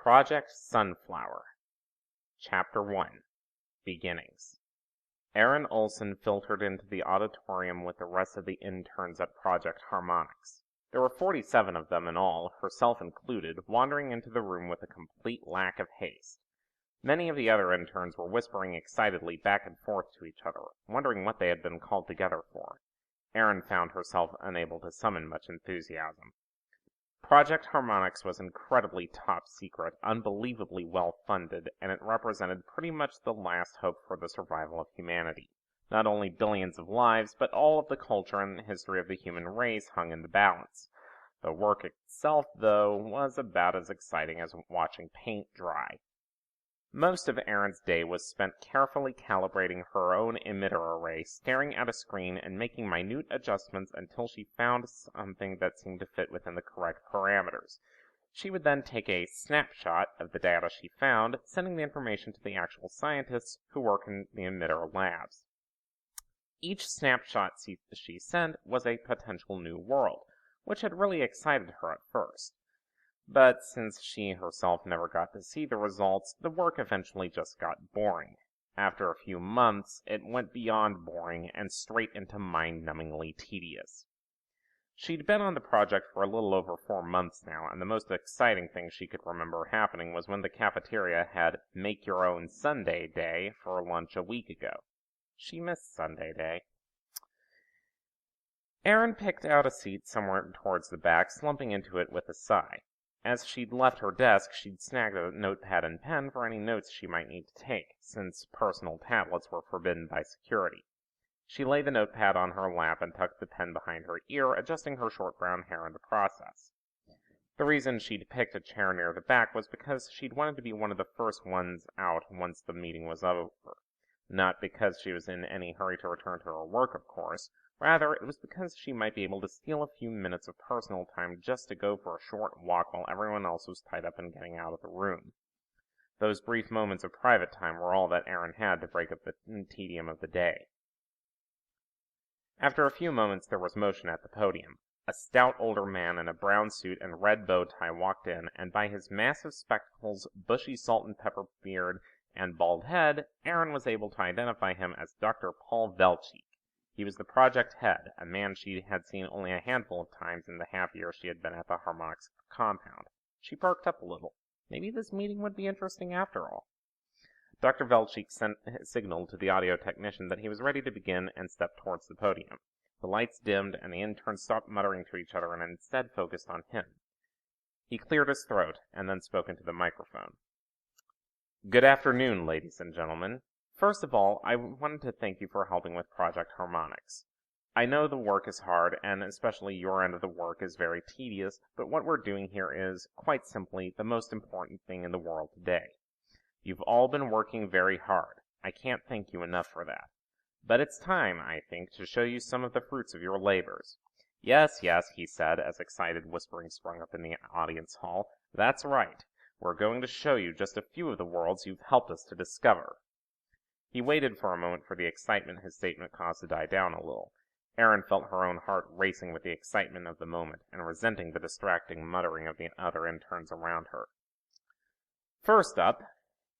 Project Sunflower, Chapter 1, Beginnings. Aaron Olson filtered into the auditorium with the rest of the interns at Project Harmonix. There were 47 of them in all, herself included, wandering into the room with a complete lack of haste. Many of the other interns were whispering excitedly back and forth to each other, wondering what they had been called together for. Aaron found herself unable to summon much enthusiasm. Project Harmonix was incredibly top secret, unbelievably well funded, and it represented pretty much the last hope for the survival of humanity. Not only billions of lives, but all of the culture and history of the human race hung in the balance. The work itself, though, was about as exciting as watching paint dry. Most of Erin's day was spent carefully calibrating her own emitter array, staring at a screen and making minute adjustments until she found something that seemed to fit within the correct parameters. She would then take a snapshot of the data she found, sending the information to the actual scientists who work in the emitter labs. Each snapshot she sent was a potential new world, which had really excited her at first. But since she herself never got to see the results, the work eventually just got boring. After a few months, it went beyond boring and straight into mind-numbingly tedious. She'd been on the project for a little over 4 months now, and the most exciting thing she could remember happening was when the cafeteria had Make-Your-Own Sunday Day for lunch a week ago. She missed Sunday Day. Erin picked out a seat somewhere towards the back, slumping into it with a sigh. As she'd left her desk, she'd snagged a notepad and pen for any notes she might need to take, since personal tablets were forbidden by security. She laid the notepad on her lap and tucked the pen behind her ear, adjusting her short brown hair in the process. The reason she'd picked a chair near the back was because she'd wanted to be one of the first ones out once the meeting was over. Not because she was in any hurry to return to her work, of course. Rather, it was because she might be able to steal a few minutes of personal time just to go for a short walk while everyone else was tied up in getting out of the room. Those brief moments of private time were all that Aaron had to break up the tedium of the day. After a few moments, there was motion at the podium. A stout older man in a brown suit and red bow tie walked in, and by his massive spectacles, bushy salt and pepper beard, and bald head, Aaron was able to identify him as Dr. Paul Velchik. He was the project head, a man she had seen only a handful of times in the half year she had been at the Harmonix compound. She perked up a little. Maybe this meeting would be interesting after all. Dr. Velchik signaled to the audio technician that he was ready to begin and stepped towards the podium. The lights dimmed, and the interns stopped muttering to each other and instead focused on him. He cleared his throat and then spoke into the microphone. Good afternoon, ladies and gentlemen. First of all, I wanted to thank you for helping with Project Harmonix. I know the work is hard, and especially your end of the work is very tedious, but what we're doing here is, quite simply, the most important thing in the world today. You've all been working very hard. I can't thank you enough for that. But it's time, I think, to show you some of the fruits of your labors. Yes, yes, he said, as excited whispering sprung up in the audience hall. That's right. We're going to show you just a few of the worlds you've helped us to discover. He waited for a moment for the excitement his statement caused to die down a little. Aaron felt her own heart racing with the excitement of the moment, and resenting the distracting muttering of the other interns around her. First up,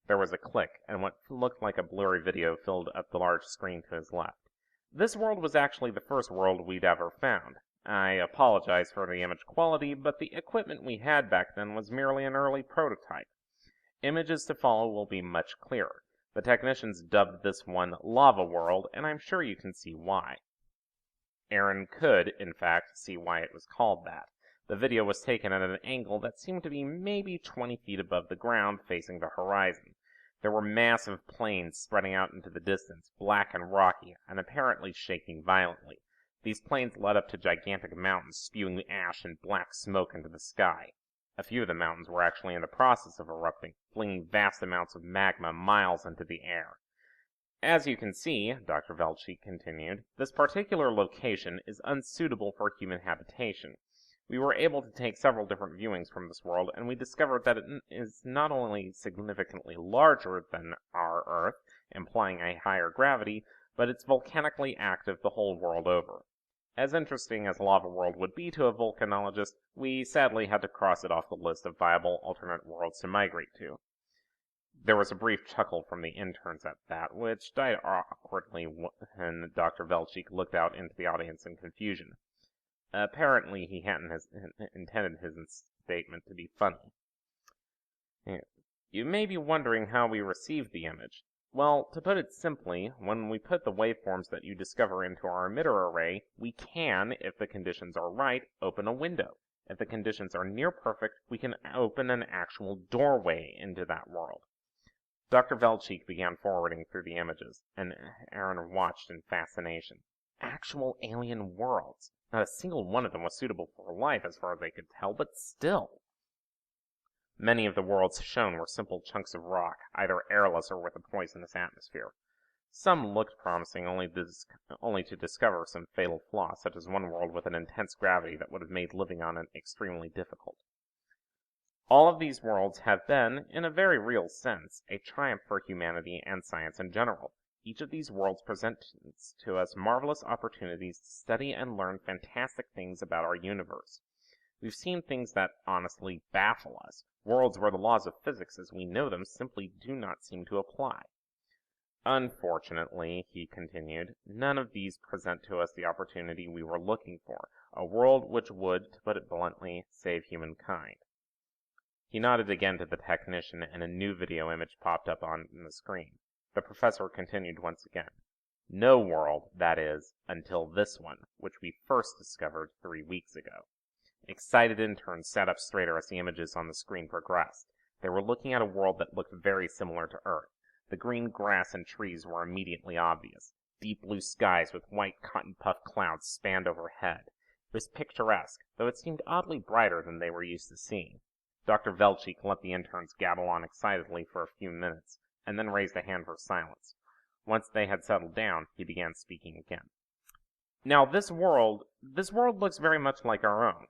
there was a click, and what looked like a blurry video filled up the large screen to his left. This world was actually the first world we'd ever found. I apologize for the image quality, but the equipment we had back then was merely an early prototype. Images to follow will be much clearer. The technicians dubbed this one Lava World, and I'm sure you can see why. Aaron could, in fact, see why it was called that. The video was taken at an angle that seemed to be maybe 20 feet above the ground, facing the horizon. There were massive plains spreading out into the distance, black and rocky, and apparently shaking violently. These plains led up to gigantic mountains, spewing ash and black smoke into the sky. A few of the mountains were actually in the process of erupting, flinging vast amounts of magma miles into the air. As you can see, Dr. Velchik continued, this particular location is unsuitable for human habitation. We were able to take several different viewings from this world, and we discovered that it is not only significantly larger than our Earth, implying a higher gravity, but it's volcanically active the whole world over. As interesting as Lava World would be to a volcanologist, we sadly had to cross it off the list of viable alternate worlds to migrate to. There was a brief chuckle from the interns at that, which died awkwardly when Dr. Velchik looked out into the audience in confusion. Apparently, he hadn't intended his statement to be funny. You may be wondering how we received the image. Well, to put it simply, when we put the waveforms that you discover into our emitter array, we can, if the conditions are right, open a window. If the conditions are near perfect, we can open an actual doorway into that world. Dr. Velchik began forwarding through the images, and Aaron watched in fascination. Actual alien worlds. Not a single one of them was suitable for life as far as they could tell, but still. Many of the worlds shown were simple chunks of rock, either airless or with a poisonous atmosphere. Some looked promising only to discover some fatal flaw, such as one world with an intense gravity that would have made living on it extremely difficult. All of these worlds have been, in a very real sense, a triumph for humanity and science in general. Each of these worlds presents to us marvelous opportunities to study and learn fantastic things about our universe. We've seen things that honestly baffle us, worlds where the laws of physics as we know them simply do not seem to apply. Unfortunately, he continued, none of these present to us the opportunity we were looking for, a world which would, to put it bluntly, save humankind. He nodded again to the technician, and a new video image popped up on the screen. The professor continued once again. No world, that is, until this one, which we first discovered 3 weeks ago. Excited interns sat up straighter as the images on the screen progressed. They were looking at a world that looked very similar to Earth. The green grass and trees were immediately obvious. Deep blue skies with white cotton-puffed clouds spanned overhead. It was picturesque, though it seemed oddly brighter than they were used to seeing. Dr. Velchik let the interns gabble on excitedly for a few minutes, and then raised a hand for silence. Once they had settled down, he began speaking again. Now, this world looks very much like our own.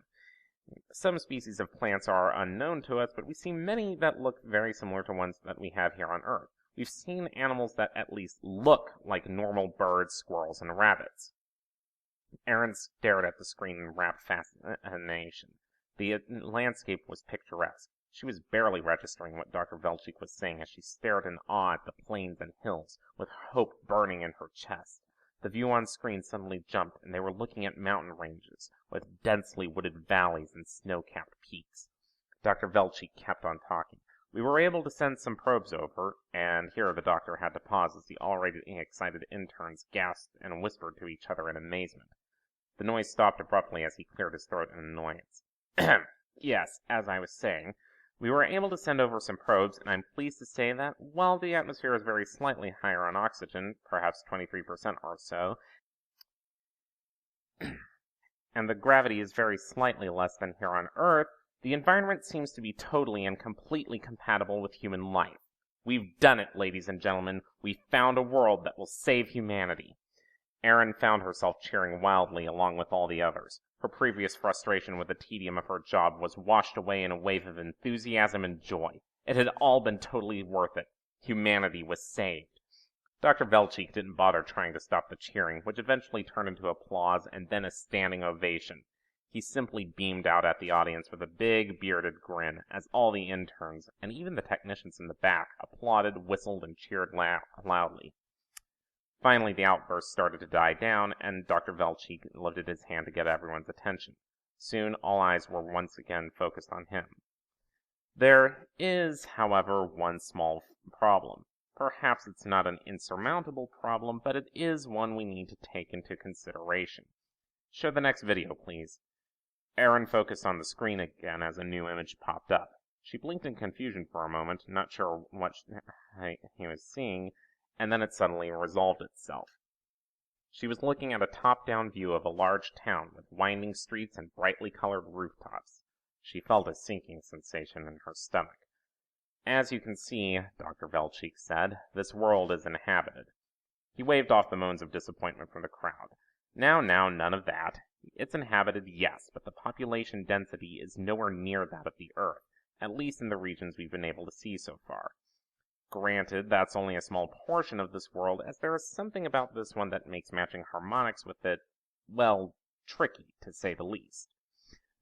Some species of plants are unknown to us, but we see many that look very similar to ones that we have here on Earth. We've seen animals that at least look like normal birds, squirrels, and rabbits. Aaron stared at the screen in rapt fascination. The landscape was picturesque. She was barely registering what Dr. Velchik was saying as she stared in awe at the plains and hills, with hope burning in her chest. The view on screen suddenly jumped, and they were looking at mountain ranges, with densely wooded valleys and snow-capped peaks. Dr. Velchik kept on talking. We were able to send some probes over, and here the doctor had to pause as the already excited interns gasped and whispered to each other in amazement. The noise stopped abruptly as he cleared his throat in annoyance. Yes, as I was saying, we were able to send over some probes, and I'm pleased to say that, while the atmosphere is very slightly higher on oxygen, perhaps 23% or so, and the gravity is very slightly less than here on Earth, the environment seems to be totally and completely compatible with human life. We've done it, ladies and gentlemen. We've found a world that will save humanity. Erin found herself cheering wildly along with all the others. Her previous frustration with the tedium of her job was washed away in a wave of enthusiasm and joy. It had all been totally worth it. Humanity was saved. Dr. Velchik didn't bother trying to stop the cheering, which eventually turned into applause and then a standing ovation. He simply beamed out at the audience with a big, bearded grin as all the interns, and even the technicians in the back, applauded, whistled, and cheered loudly. Finally, the outburst started to die down, and Dr. Velchik lifted his hand to get everyone's attention. Soon, all eyes were once again focused on him. There is, however, one small problem. Perhaps it's not an insurmountable problem, but it is one we need to take into consideration. Show the next video, please. Erin focused on the screen again as a new image popped up. She blinked in confusion for a moment, not sure what he was seeing, and then it suddenly resolved itself. She was looking at a top-down view of a large town with winding streets and brightly colored rooftops. She felt a sinking sensation in her stomach. As you can see, Dr. Velchik said, this world is inhabited. He waved off the moans of disappointment from the crowd. Now, none of that. It's inhabited, yes, but the population density is nowhere near that of the Earth, at least in the regions we've been able to see so far. Granted, that's only a small portion of this world, as there is something about this one that makes matching harmonics with it, well, tricky, to say the least.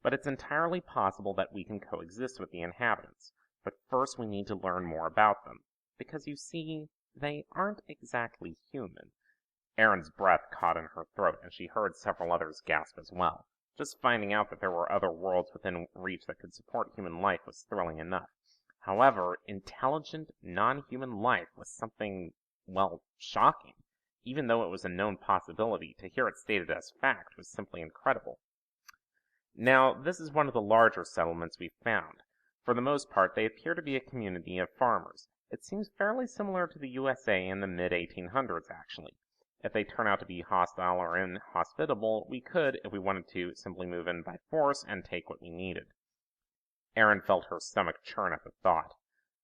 But it's entirely possible that we can coexist with the inhabitants. But first we need to learn more about them. Because you see, they aren't exactly human. Erin's breath caught in her throat, and she heard several others gasp as well. Just finding out that there were other worlds within reach that could support human life was thrilling enough. However, intelligent, non-human life was something, well, shocking. Even though it was a known possibility, to hear it stated as fact was simply incredible. Now, this is one of the larger settlements we've found. For the most part, they appear to be a community of farmers. It seems fairly similar to the USA in the mid-1800s, actually. If they turn out to be hostile or inhospitable, we could, if we wanted to, simply move in by force and take what we needed. Erin felt her stomach churn at the thought.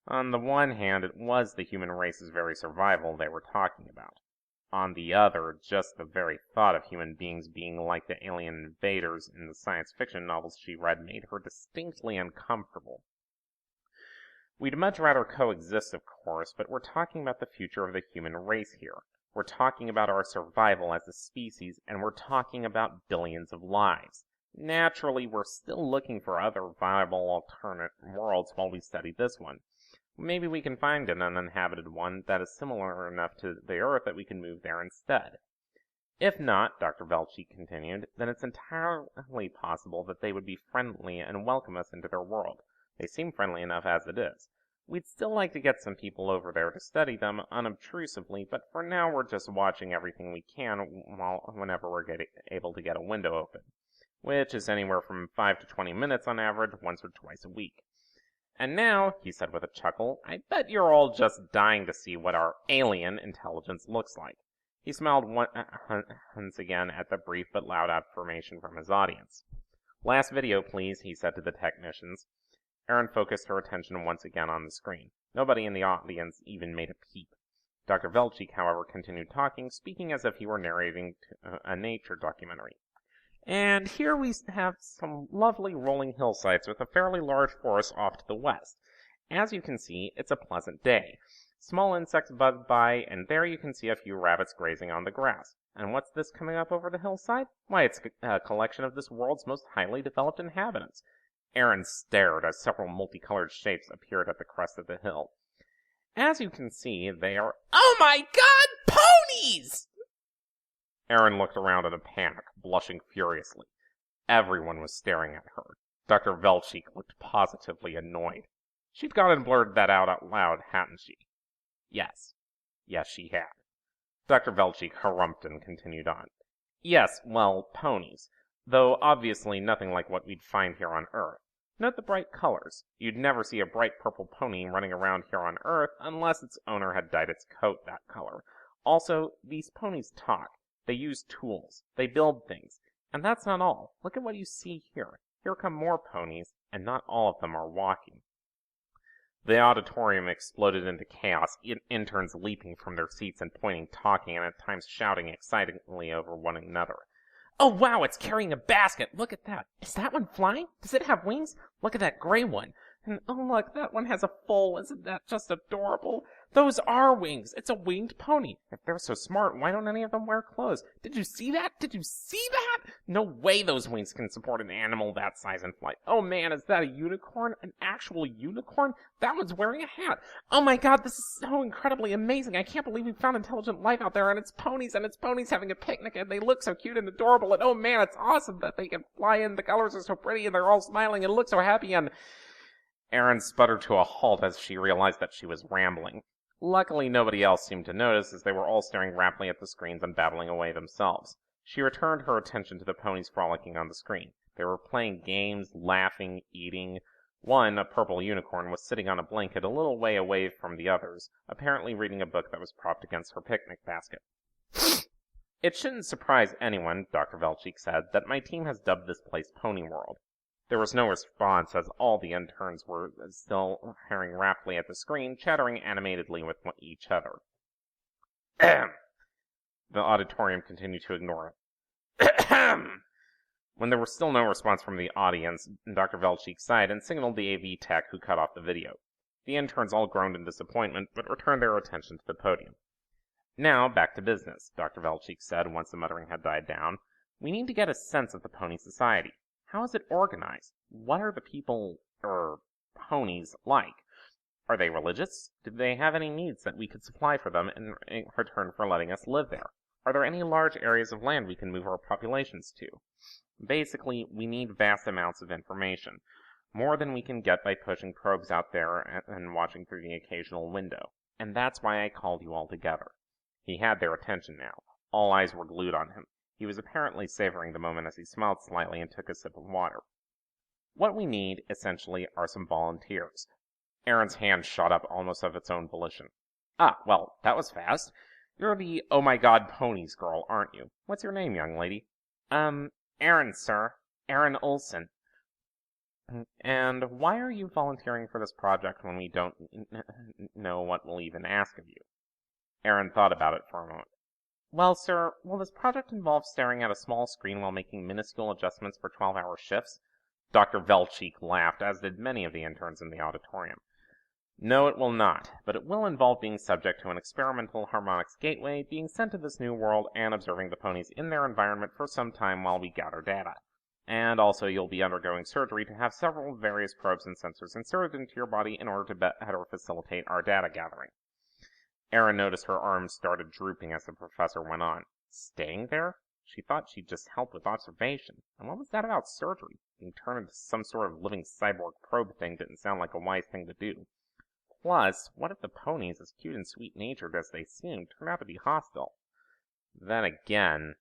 On the one hand, it was the human race's very survival they were talking about. On the other, just the very thought of human beings being like the alien invaders in the science fiction novels she read made her distinctly uncomfortable. We'd much rather coexist, of course, but we're talking about the future of the human race here. We're talking about our survival as a species, and we're talking about billions of lives. Naturally, we're still looking for other viable alternate worlds while we study this one. Maybe we can find an uninhabited one that is similar enough to the Earth that we can move there instead. If not, Dr. Velchik continued, then it's entirely possible that they would be friendly and welcome us into their world. They seem friendly enough as it is. We'd still like to get some people over there to study them unobtrusively, but for now we're just watching everything we can whenever we're able to get a window open, which is anywhere from 5 to 20 minutes on average, once or twice a week. And now, he said with a chuckle, I bet you're all just dying to see what our alien intelligence looks like. He smiled once again at the brief but loud affirmation from his audience. Last video, please, he said to the technicians. Erin focused her attention once again on the screen. Nobody in the audience even made a peep. Dr. Velchik, however, continued talking, speaking as if he were narrating a nature documentary. And here we have some lovely rolling hillsides with a fairly large forest off to the west. As you can see, it's a pleasant day. Small insects buzz by, and there you can see a few rabbits grazing on the grass. And what's this coming up over the hillside? Why, it's a collection of this world's most highly developed inhabitants. Erin stared as several multicolored shapes appeared at the crest of the hill. As you can see, they are— Oh my God, ponies! Erin looked around in a panic, blushing furiously. Everyone was staring at her. Dr. Velchik looked positively annoyed. She'd gone and blurted that out loud, hadn't she? Yes. Yes, she had. Dr. Velchik harumphed and continued on. Yes, well, ponies. Though obviously nothing like what we'd find here on Earth. Note the bright colors. You'd never see a bright purple pony running around here on Earth unless its owner had dyed its coat that color. Also, these ponies talk. They use tools. They build things. And that's not all. Look at what you see here. Here come more ponies, and not all of them are walking. The auditorium exploded into chaos, interns leaping from their seats and pointing, talking, and at times shouting excitedly over one another. Oh wow, it's carrying a basket! Look at that! Is that one flying? Does it have wings? Look at that gray one! And oh look, that one has a foal! Isn't that just adorable? Those are wings! It's a winged pony! If they're so smart, why don't any of them wear clothes? Did you see that? Did you see that? No way those wings can support an animal that size in flight. Oh man, is that a unicorn? An actual unicorn? That one's wearing a hat! Oh my god, this is so incredibly amazing! I can't believe we found intelligent life out there, and it's ponies having a picnic, and they look so cute and adorable, and oh man, it's awesome that they can fly in, the colors are so pretty, and they're all smiling and look so happy, and— Erin sputtered to a halt as she realized that she was rambling. Luckily, nobody else seemed to notice, as they were all staring raptly at the screens and babbling away themselves. She returned her attention to the ponies frolicking on the screen. They were playing games, laughing, eating. One, a purple unicorn, was sitting on a blanket a little way away from the others, apparently reading a book that was propped against her picnic basket. It shouldn't surprise anyone, Dr. Velchik said, that my team has dubbed this place Pony World. There was no response, as all the interns were still staring raptly at the screen, chattering animatedly with each other. Ahem! The auditorium continued to ignore it. Ahem! When there was still no response from the audience, Dr. Velchik sighed and signaled the AV tech, who cut off the video. The interns all groaned in disappointment, but returned their attention to the podium. Now, back to business, Dr. Velchik said once the muttering had died down. We need to get a sense of the pony society. How is it organized? What are the people, ponies like? Are they religious? Do they have any needs that we could supply for them in return for letting us live there? Are there any large areas of land we can move our populations to? Basically, we need vast amounts of information. More than we can get by pushing probes out there and watching through the occasional window. And that's why I called you all together. He had their attention now. All eyes were glued on him. He was apparently savoring the moment as he smiled slightly and took a sip of water. What we need, essentially, are some volunteers. Aaron's hand shot up almost of its own volition. Ah, well, that was fast. You're the oh my god ponies girl, aren't you? What's your name, young lady? Aaron, sir. Aaron Olson. And why are you volunteering for this project when we don't know what we'll even ask of you? Aaron thought about it for a moment. Well, sir, will this project involve staring at a small screen while making minuscule adjustments for 12-hour shifts? Dr. Velcheek laughed, as did many of the interns in the auditorium. No, it will not, but it will involve being subject to an experimental harmonics gateway, being sent to this new world, and observing the ponies in their environment for some time while we gather data. And also, you'll be undergoing surgery to have several various probes and sensors inserted into your body in order to better facilitate our data gathering. Aaron noticed her arms started drooping as the professor went on. Staying there? She thought she'd just help with observation. And what was that about surgery? Being turned into some sort of living cyborg probe thing didn't sound like a wise thing to do. Plus, what if the ponies, as cute and sweet-natured as they seemed, turned out to be hostile? Then again,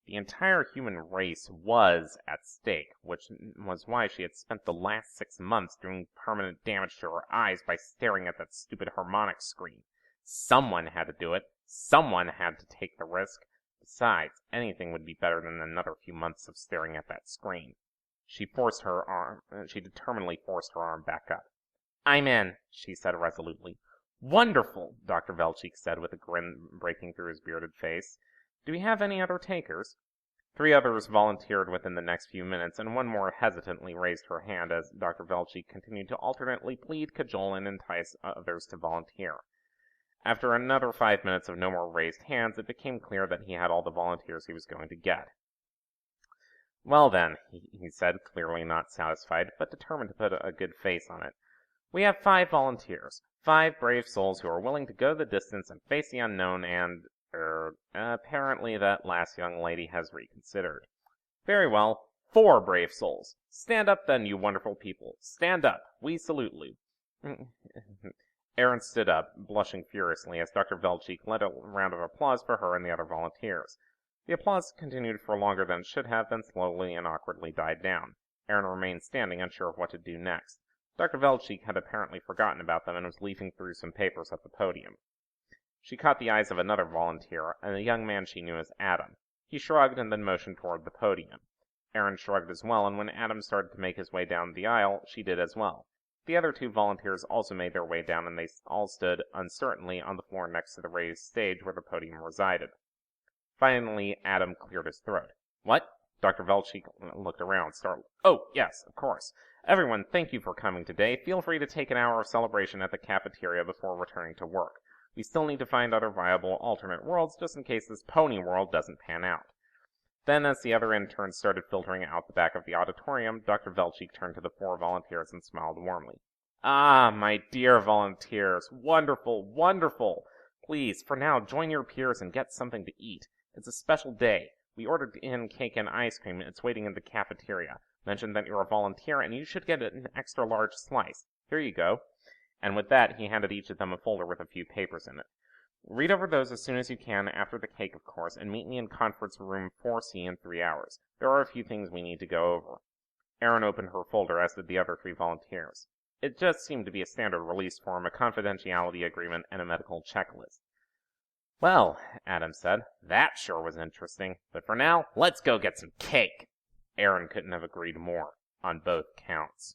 the entire human race was at stake, which was why she had spent the last 6 months doing permanent damage to her eyes by staring at that stupid harmonics screen. Someone had to do it. Someone had to take the risk. Besides, anything would be better than another few months of staring at that screen. She determinedly forced her arm back up. I'm in, she said resolutely. Wonderful, Dr. Velcheek said with a grin breaking through his bearded face. Do we have any other takers? 3 others volunteered within the next few minutes, and one more hesitantly raised her hand as Dr. Velcheek continued to alternately plead, cajole, and entice others to volunteer. After another 5 minutes of no more raised hands, it became clear that he had all the volunteers he was going to get. Well then, he said, clearly not satisfied, but determined to put a good face on it. We have 5 volunteers, 5 brave souls who are willing to go the distance and face the unknown and, apparently that last young lady has reconsidered. Very well, 4 brave souls. Stand up then, you wonderful people. Stand up. We salute you. Aaron stood up, blushing furiously as Dr. Velcheek led a round of applause for her and the other volunteers. The applause continued for longer than it should have, then slowly and awkwardly died down. Aaron remained standing, unsure of what to do next. Dr. Velcheek had apparently forgotten about them and was leafing through some papers at the podium. She caught the eyes of another volunteer, a young man she knew as Adam. He shrugged and then motioned toward the podium. Aaron shrugged as well, and when Adam started to make his way down the aisle, she did as well. The other 2 volunteers also made their way down, and they all stood uncertainly on the floor next to the raised stage where the podium resided. Finally, Adam cleared his throat. What? Dr. Velcheek looked around, startled. Oh, yes, of course. Everyone, thank you for coming today. Feel free to take an hour of celebration at the cafeteria before returning to work. We still need to find other viable alternate worlds just in case this pony world doesn't pan out. Then, as the other interns started filtering out the back of the auditorium, Dr. Velcheek turned to the 4 volunteers and smiled warmly. Ah, my dear volunteers. Wonderful, wonderful. Please, for now, join your peers and get something to eat. It's a special day. We ordered in cake and ice cream, and it's waiting in the cafeteria. Mentioned that you're a volunteer, and you should get an extra large slice. Here you go. And with that, he handed each of them a folder with a few papers in it. Read over those as soon as you can, after the cake, of course, and meet me in conference room 4C in 3 hours. There are a few things we need to go over. Aaron opened her folder, as did the other 3 volunteers. It just seemed to be a standard release form, a confidentiality agreement, and a medical checklist. Well, Adam said, that sure was interesting. But for now, let's go get some cake. Aaron couldn't have agreed more, on both counts.